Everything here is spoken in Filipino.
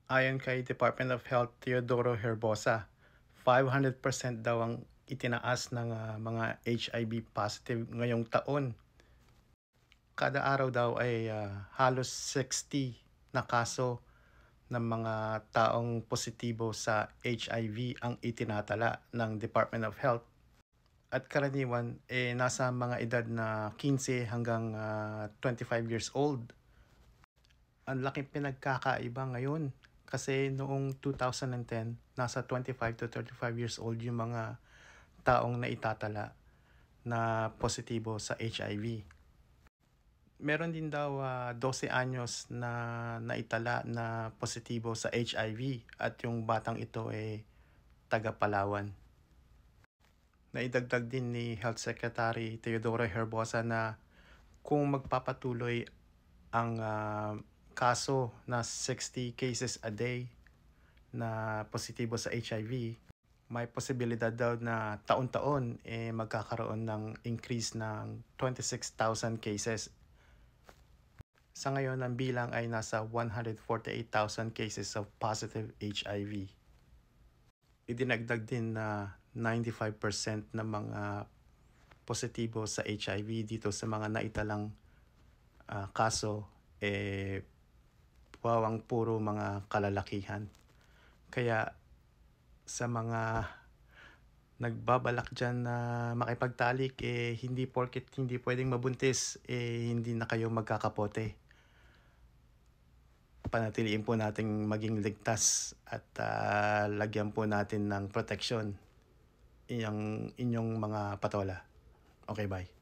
Ayon kay Department of Health Teodoro Herbosa, 500% daw ang itinaas ng mga HIV positive ngayong taon. Kada araw daw ay halos 60 na kaso ng mga taong positibo sa HIV ang itinatala ng Department of Health. At karaniwan nasa mga edad na 15 hanggang 25 years old. Ang laking pinagkakaiba ngayon kasi noong 2010 nasa 25 to 35 years old yung mga taong naitatala na positibo sa HIV. Meron din daw 12 anyos na naitala na positibo sa HIV at yung batang ito taga Palawan. Naidagdag din ni Health Secretary Teodoro Herbosa na kung magpapatuloy ang kaso na 60 cases a day na positibo sa HIV, may posibilidad daw na taon-taon magkakaroon ng increase ng 26,000 cases. Sa ngayon, ang bilang ay nasa 148,000 cases of positive HIV. Idinagdag din na 95% ng mga positibo sa HIV dito sa mga naitalang kaso wawang puro mga kalalakihan. Kaya sa mga nagbabalak dyan na makipagtalik, hindi porket hindi pwedeng mabuntis, hindi na kayo magkakapote. Panatiliin po nating maging ligtas at lagyan po natin ng protection inyong mga patola. Okay, bye.